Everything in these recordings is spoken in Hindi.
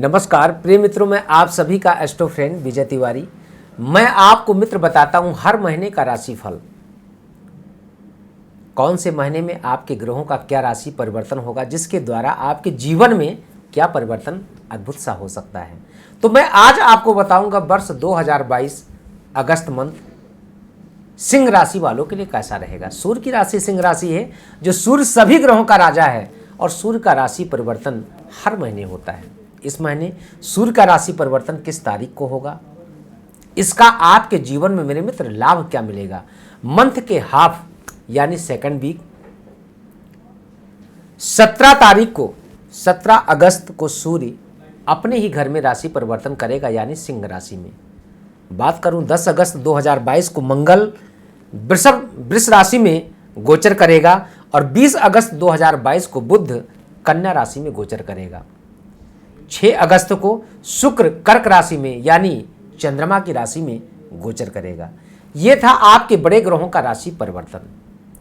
नमस्कार प्रिय मित्रों, मैं आप सभी का एस्ट्रो फ्रेंड विजय तिवारी। मैं आपको मित्र बताता हूं हर महीने का राशिफल। कौन से महीने में आपके ग्रहों का क्या राशि परिवर्तन होगा, जिसके द्वारा आपके जीवन में क्या परिवर्तन अद्भुत सा हो सकता है। तो मैं आज आपको बताऊंगा वर्ष 2022 अगस्त मंथ सिंह राशि वालों के लिए कैसा रहेगा। सूर्य की राशि सिंह राशि है, जो सूर्य सभी ग्रहों का राजा है और सूर्य का राशि परिवर्तन हर महीने होता है। इस महीने सूर्य का राशि परिवर्तन किस तारीख को होगा, इसका आपके जीवन में मेरे मित्र लाभ क्या मिलेगा। मंथ के हाफ यानी सेकंड वीक 17 तारीख को 17 अगस्त को सूर्य अपने ही घर में राशि परिवर्तन करेगा यानी सिंह राशि में। बात करूं 10 अगस्त 2022 को मंगल वृष राशि में गोचर करेगा और 20 अगस्त 2022 को बुध कन्या राशि में गोचर करेगा। 6 अगस्त को शुक्र कर्क राशि में यानी चंद्रमा की राशि में गोचर करेगा। यह था आपके बड़े ग्रहों का राशि परिवर्तन।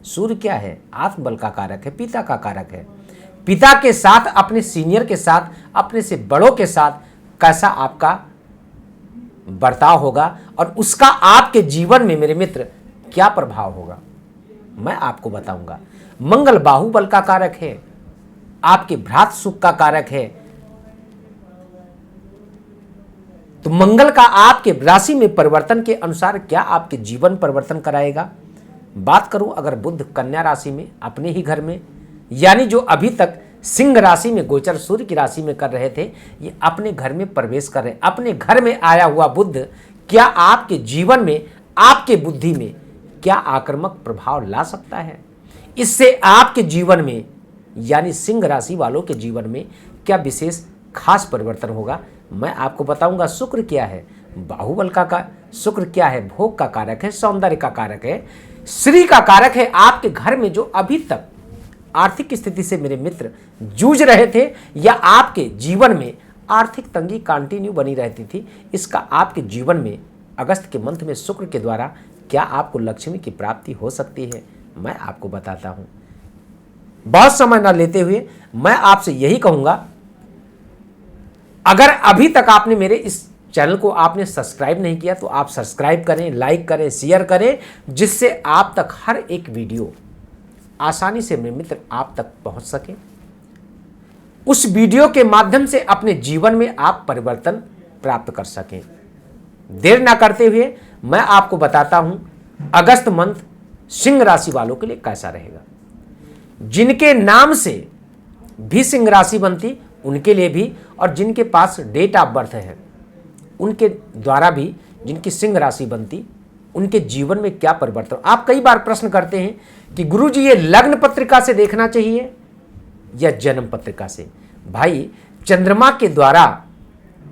सूर्य क्या है? आत्मबल का कारक है, पिता का कारक है। पिता के साथ, अपने सीनियर के साथ, अपने से बड़ों के साथ कैसा आपका बर्ताव होगा और उसका आपके जीवन में मेरे मित्र क्या प्रभाव होगा, मैं आपको बताऊंगा। मंगल बाहुबल का कारक है, आपके भ्रात सुख का कारक है। तो मंगल का आपके राशि में परिवर्तन के अनुसार क्या आपके जीवन परिवर्तन कराएगा। बात करूं अगर बुध कन्या राशि में अपने ही घर में, यानी जो अभी तक सिंह राशि में गोचर सूर्य की राशि में कर रहे थे, ये अपने घर में प्रवेश कर रहे। अपने घर में आया हुआ बुध क्या आपके जीवन में, आपके बुद्धि में क्या आक्रामक प्रभाव ला सकता है। इससे आपके जीवन में यानी सिंह राशि वालों के जीवन में क्या विशेष खास परिवर्तन होगा, मैं आपको बताऊंगा। शुक्र क्या है? बाहुबल का शुक्र क्या है? भोग का कारक है, सौंदर्य का कारक है, श्री का कारक है। आपके घर में जो अभी तक आर्थिक स्थिति से मेरे मित्र जूझ रहे थे या आपके जीवन में आर्थिक तंगी कंटिन्यू बनी रहती थी, इसका आपके जीवन में अगस्त के मंथ में शुक्र के द्वारा क्या आपको लक्ष्मी की प्राप्ति हो सकती है, मैं आपको बताता हूं। बहुत समय न लेते हुए मैं आपसे यही कहूंगा, अगर अभी तक आपने मेरे इस चैनल को आपने सब्सक्राइब नहीं किया तो आप सब्सक्राइब करें, लाइक करें, शेयर करें, जिससे आप तक हर एक वीडियो आसानी से मेरे मित्र आप तक पहुंच सके। उस वीडियो के माध्यम से अपने जीवन में आप परिवर्तन प्राप्त कर सकें। देर ना करते हुए मैं आपको बताता हूं अगस्त मंथ सिंह राशि वालों के लिए कैसा रहेगा। जिनके नाम से भी सिंह राशि बनती उनके लिए भी, और जिनके पास डेट ऑफ बर्थ है उनके द्वारा भी जिनकी सिंह राशि बनती उनके जीवन में क्या परिवर्तन। आप कई बार प्रश्न करते हैं कि गुरुजी ये लग्न पत्रिका से देखना चाहिए या जन्म पत्रिका से। भाई, चंद्रमा के द्वारा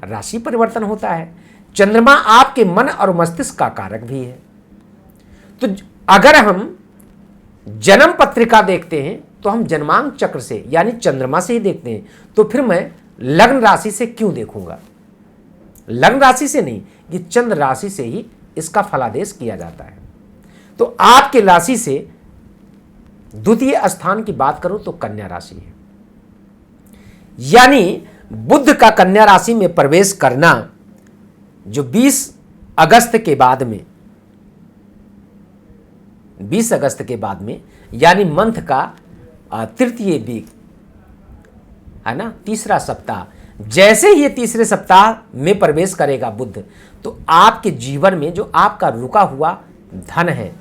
राशि परिवर्तन होता है। चंद्रमा आपके मन और मस्तिष्क का कारक भी है। तो अगर हम जन्म पत्रिका देखते हैं तो हम जन्मांक चक्र से यानी चंद्रमा से ही देखते हैं, तो फिर मैं लग्न राशि से क्यों देखूंगा? लग्न राशि से नहीं, ये चंद्र राशि से ही इसका फलादेश किया जाता है। तो आपके राशि से द्वितीय स्थान की बात करूं तो कन्या राशि है, यानी बुध का कन्या राशि में प्रवेश करना जो 20 अगस्त के बाद में, 20 अगस्त के बाद में यानी मंथ का तृतीय वीक है ना, तीसरा सप्ताह, जैसे ही ये तीसरे सप्ताह में प्रवेश करेगा बुध, तो आपके जीवन में जो आपका रुका हुआ धन है,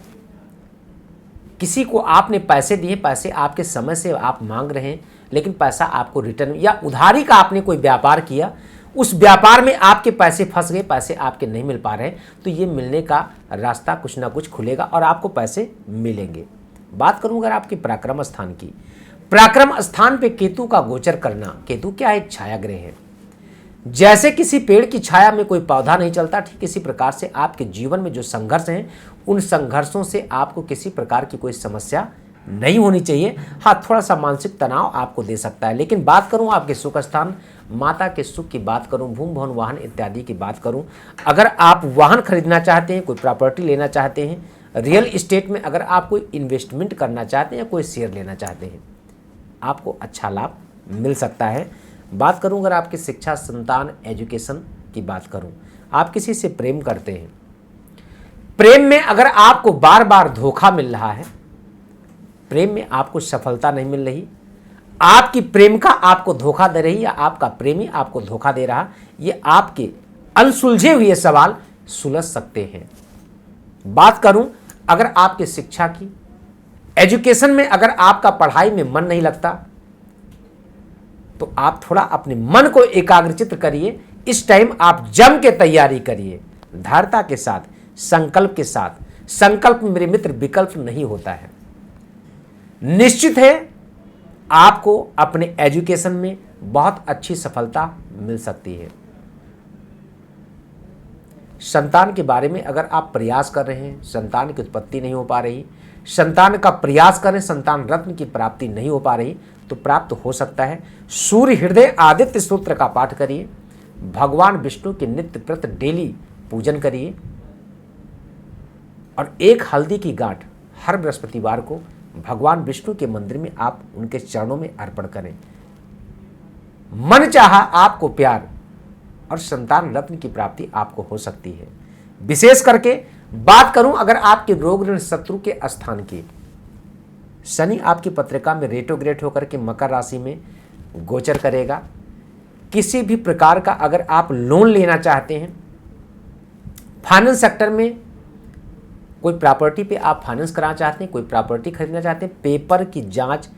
किसी को आपने पैसे दिए, पैसे आपके समय से आप मांग रहे हैं लेकिन पैसा आपको रिटर्न, या उधारी का आपने कोई व्यापार किया, उस व्यापार में आपके पैसे फंस गए, पैसे आपके नहीं मिल पा रहे, तो ये मिलने का रास्ता कुछ ना कुछ खुलेगा और आपको पैसे मिलेंगे। बात करूं अगर आपके पराक्रम स्थान की, पराक्रम स्थान पे केतु का गोचर करना, केतु क्या है? एक छाया ग्रह है। जैसे किसी पेड़ की छाया में कोई पौधा नहीं चलता, ठीक इसी प्रकार से आपके जीवन में जो संघर्ष हैं, उन संघर्षों से आपको किसी प्रकार की कोई समस्या नहीं होनी चाहिए। हाँ, थोड़ा सा मानसिक तनाव आपको दे सकता है। लेकिन बात करूं आपके सुख स्थान, माता के सुख की बात करूं, भूमि भवन वाहन इत्यादि की बात करूं, अगर आप वाहन खरीदना चाहते हैं, कोई प्रॉपर्टी लेना चाहते हैं, रियल इस्टेट में अगर आप कोई इन्वेस्टमेंट करना चाहते हैं या कोई शेयर लेना चाहते हैं, आपको अच्छा लाभ मिल सकता है। बात करूं अगर आपकी शिक्षा, संतान, एजुकेशन की बात करूं, आप किसी से प्रेम करते हैं, प्रेम में अगर आपको बार बार धोखा मिल रहा है, प्रेम में आपको सफलता नहीं मिल रही, आपकी प्रेमिका आपको धोखा दे रही या आपका प्रेमी आपको धोखा दे रहा, ये आपके अनसुलझे हुए सवाल सुलझ सकते हैं। बात करूं अगर आपके शिक्षा की, एजुकेशन में अगर आपका पढ़ाई में मन नहीं लगता, तो आप थोड़ा अपने मन को एकाग्रचित करिए। इस टाइम आप जम के तैयारी करिए, धारता के साथ, संकल्प के साथ। संकल्प मेरे मित्र विकल्प नहीं होता है। निश्चित है आपको अपने एजुकेशन में बहुत अच्छी सफलता मिल सकती है। संतान के बारे में अगर आप प्रयास कर रहे हैं, संतान की उत्पत्ति नहीं हो पा रही, संतान का प्रयास करें, संतान रत्न की प्राप्ति नहीं हो पा रही, तो प्राप्त हो सकता है। सूर्य हृदय आदित्य स्तोत्र का पाठ करिए, भगवान विष्णु के नित्य प्रत डेली पूजन करिए, और एक हल्दी की गांठ हर बृहस्पतिवार को भगवान विष्णु के मंदिर में आप उनके चरणों में अर्पण करें। मन चाहा आपको प्यार और संतान रत्न की प्राप्ति आपको हो सकती है। विशेष करके बात करूं अगर आपके रोग ऋण शत्रु के स्थान की, शनि आपकी पत्रिका में रेट्रोग्रेड होकर के मकर राशि में गोचर करेगा। किसी भी प्रकार का अगर आप लोन लेना चाहते हैं, फाइनेंस सेक्टर में कोई प्रॉपर्टी पे आप फाइनेंस कराना चाहते हैं, कोई प्रॉपर्टी खरीदना चाहते हैं, पेपर की जांच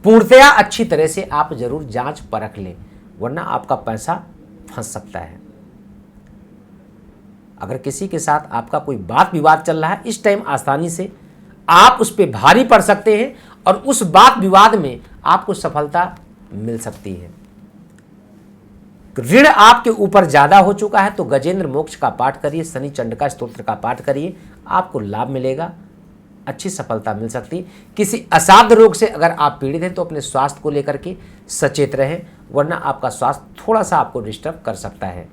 पूर्णतया अच्छी तरह से आप जरूर जांच परख लें, वरना आपका पैसा फंस सकता है। अगर किसी के साथ आपका कोई बात विवाद चल रहा है, इस टाइम आसानी से आप उस पर भारी पड़ सकते हैं और उस बात विवाद में आपको सफलता मिल सकती है। ऋण आपके ऊपर ज्यादा हो चुका है तो गजेंद्र मोक्ष का पाठ करिए, शनि चंडिका स्तोत्र का पाठ करिए, आपको लाभ मिलेगा, अच्छी सफलता मिल सकती है। किसी असाध्य रोग से अगर आप पीड़ित हैं तो अपने स्वास्थ्य को लेकर के सचेत रहें, वरना आपका स्वास्थ्य थोड़ा सा आपको डिस्टर्ब कर सकता है।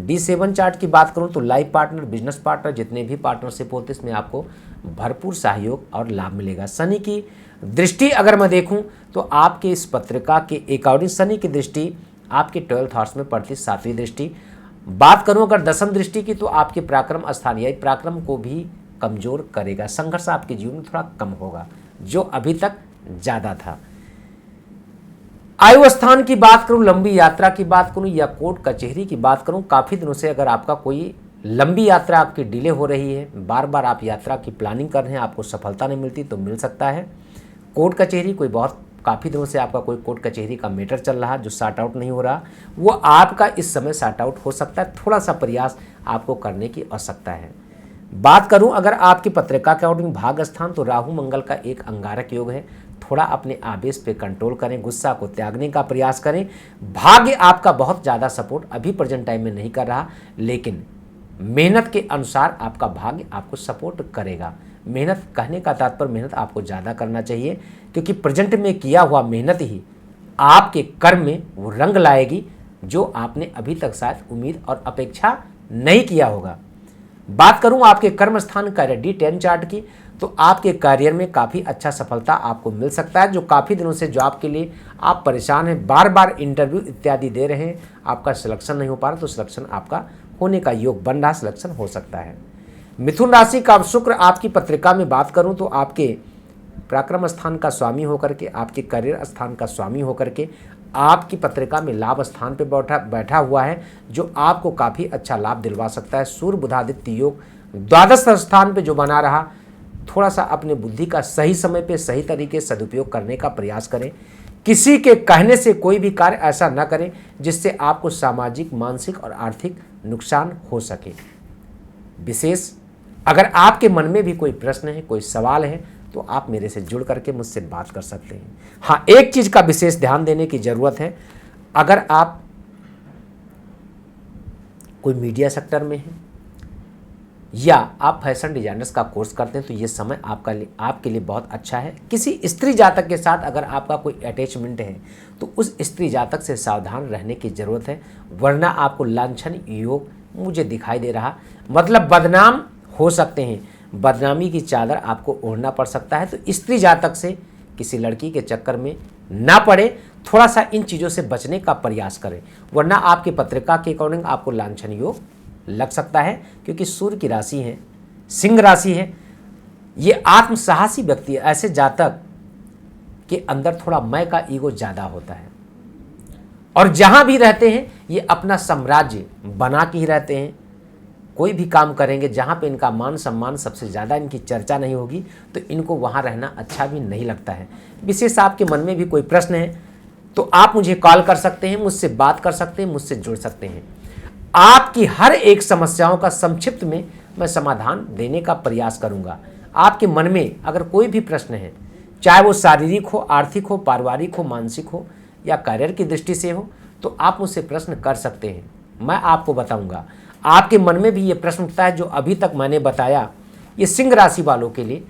D7 चार्ट की बात करूं तो लाइफ पार्टनर, बिजनेस पार्टनर, जितने भी पार्टनरशिप होते हैं इसमें आपको भरपूर सहयोग और लाभ मिलेगा। शनि की दृष्टि अगर मैं देखूं तो आपके इस पत्रिका के अकॉर्डिंग शनि की दृष्टि आपके 12th हाउस में पड़ती, 7वीं दृष्टि। बात करूं अगर 10वीं दृष्टि की तो आपके पराक्रम स्थान या पराक्रम को भी कमजोर करेगा। संघर्ष आपके जीवन में थोड़ा कम होगा जो अभी तक ज्यादा था। आयु स्थान की बात करूं, लंबी यात्रा की बात करूं या कोर्ट कचहरी की बात करूं, काफी दिनों से अगर आपका कोई लंबी यात्रा आपकी डिले हो रही है, बार बार आप यात्रा की प्लानिंग कर रहे हैं, आपको सफलता नहीं मिलती, तो मिल सकता है। कोर्ट कचहरी कोई बहुत काफ़ी दिनों से आपका कोई कोर्ट कचहरी का मैटर चल रहा जो सॉर्ट आउट नहीं हो रहा, वो आपका इस समय सॉर्ट आउट हो सकता है। थोड़ा सा प्रयास आपको करने की आवश्यकता है। बात करूं अगर आपकी पत्रिका के अकॉर्डिंग भाग स्थान तो राहु मंगल का एक अंगारक योग है। थोड़ा अपने आवेश पे कंट्रोल करें, गुस्सा को त्यागने का प्रयास करें। भाग्य आपका बहुत ज़्यादा सपोर्ट अभी प्रेजेंट टाइम में नहीं कर रहा, लेकिन मेहनत के अनुसार आपका भाग्य आपको सपोर्ट करेगा। मेहनत कहने का तात्पर्य मेहनत आपको ज़्यादा करना चाहिए, क्योंकि प्रेजेंट में किया हुआ मेहनत ही आपके कर्म में वो रंग लाएगी जो आपने अभी तक शायद उम्मीद और अपेक्षा नहीं किया होगा। बात करूं आपके कर्म स्थान का D10 चार्ट की तो आपके करियर में काफ़ी अच्छा सफलता आपको मिल सकता है। जो काफ़ी दिनों से जॉब के लिए आप परेशान हैं, बार बार इंटरव्यू इत्यादि दे रहे हैं, आपका सिलेक्शन नहीं हो पा रहा, तो सिलेक्शन आपका होने का योग बन रहा, सिलेक्शन हो सकता है। मिथुन राशि का शुक्र आपकी पत्रिका में बात करूं तो आपके पराक्रम स्थान का स्वामी होकर के, आपके करियर स्थान का स्वामी होकर के आपकी पत्रिका में लाभ स्थान पे बैठा हुआ है, जो आपको काफ़ी अच्छा लाभ दिलवा सकता है। सूर्य बुधादित्य योग द्वादश स्थान पे जो बना रहा, थोड़ा सा अपने बुद्धि का सही समय पे सही तरीके से सदुपयोग करने का प्रयास करें। किसी के कहने से कोई भी कार्य ऐसा न करें जिससे आपको सामाजिक, मानसिक और आर्थिक नुकसान हो सके। विशेष अगर आपके मन में भी कोई प्रश्न है, कोई सवाल है, तो आप मेरे से जुड़ करके मुझसे बात कर सकते हैं। हाँ, एक चीज का विशेष ध्यान देने की जरूरत है, अगर आप कोई मीडिया सेक्टर में हैं या आप फैशन डिजाइनर्स का कोर्स करते हैं तो ये समय आपके लिए बहुत अच्छा है। किसी स्त्री जातक के साथ अगर आपका कोई अटैचमेंट है तो उस स्त्री जातक से सावधान रहने की जरूरत है, वरना आपको लांछन योग मुझे दिखाई दे रहा, मतलब बदनाम हो सकते हैं, बदनामी की चादर आपको ओढ़ना पड़ सकता है। तो स्त्री जातक से किसी लड़की के चक्कर में ना पड़े, थोड़ा सा इन चीज़ों से बचने का प्रयास करें, वरना आपकी पत्रिका के अकॉर्डिंग आपको लांछन योग लग सकता है। क्योंकि सूर्य की राशि है, सिंह राशि है, ये आत्मसाहसी व्यक्ति है। ऐसे जातक के अंदर थोड़ा मैं का ईगो ज़्यादा होता है और जहाँ भी रहते हैं ये अपना साम्राज्य बना के ही रहते हैं। कोई भी काम करेंगे जहाँ पे इनका मान सम्मान सबसे ज़्यादा, इनकी चर्चा नहीं होगी, तो इनको वहाँ रहना अच्छा भी नहीं लगता है। विशेष आपके मन में भी कोई प्रश्न है तो आप मुझे कॉल कर सकते हैं, मुझसे बात कर सकते हैं, मुझसे जुड़ सकते हैं। आपकी हर एक समस्याओं का संक्षिप्त में मैं समाधान देने का प्रयास करूँगा। आपके मन में अगर कोई भी प्रश्न है, चाहे वो शारीरिक हो, आर्थिक हो, पारिवारिक हो, मानसिक हो या करियर की दृष्टि से हो, तो आप मुझसे प्रश्न कर सकते हैं, मैं आपको बताऊंगा। आपके मन में भी ये प्रश्न उठता है जो अभी तक मैंने बताया ये सिंह राशि वालों के लिए,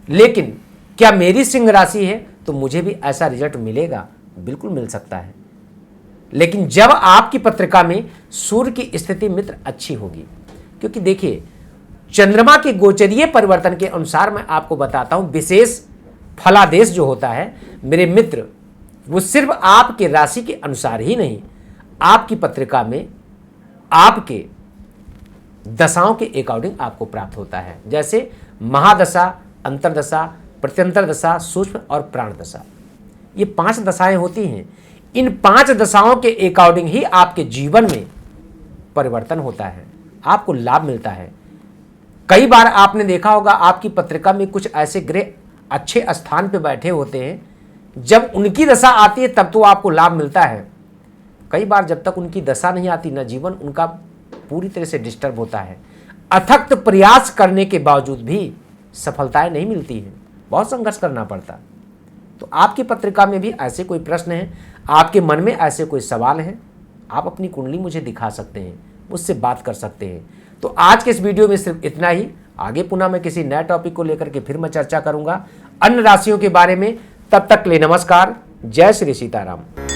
लेकिन क्या मेरी सिंह राशि है तो मुझे भी ऐसा रिजल्ट मिलेगा? बिल्कुल मिल सकता है, लेकिन जब आपकी पत्रिका में सूर्य की स्थिति मित्र अच्छी होगी। क्योंकि देखिए, चंद्रमा के गोचरीय परिवर्तन के अनुसार मैं आपको बताता हूं, विशेष फलादेश जो होता है मेरे मित्र, वो सिर्फ आपके राशि के अनुसार ही नहीं, आपकी पत्रिका में आपके दशाओं के अकॉर्डिंग आपको प्राप्त होता है। जैसे महादशा, अंतरदशा, प्रत्यंतर दशा, सूक्ष्म और प्राण दशा, ये 5 दशाएं होती हैं। इन 5 दशाओं के अकॉर्डिंग ही आपके जीवन में परिवर्तन होता है, आपको लाभ मिलता है। कई बार आपने देखा होगा आपकी पत्रिका में कुछ ऐसे ग्रह अच्छे स्थान पे बैठे होते हैं, जब उनकी दशा आती है तब तो आपको लाभ मिलता है। कई बार जब तक उनकी दशा नहीं आती ना, जीवन उनका पूरी तरह से डिस्टर्ब होता है। अथक प्रयास करने के बावजूद भी सफलताएं नहीं मिलती हैं, बहुत संघर्ष करना पड़ता। तो आपकी पत्रिका में भी ऐसे कोई प्रश्न है, आपके मन में ऐसे कोई सवाल है, आप अपनी कुंडली मुझे दिखा सकते हैं, मुझसे बात कर सकते हैं। तो आज के इस वीडियो में सिर्फ इतना ही। आगे पुनः मैं किसी नए टॉपिक को लेकर के फिर मैं चर्चा करूंगा अन्य राशियों के बारे में। तब तक के लिए नमस्कार, जय श्री सीताराम।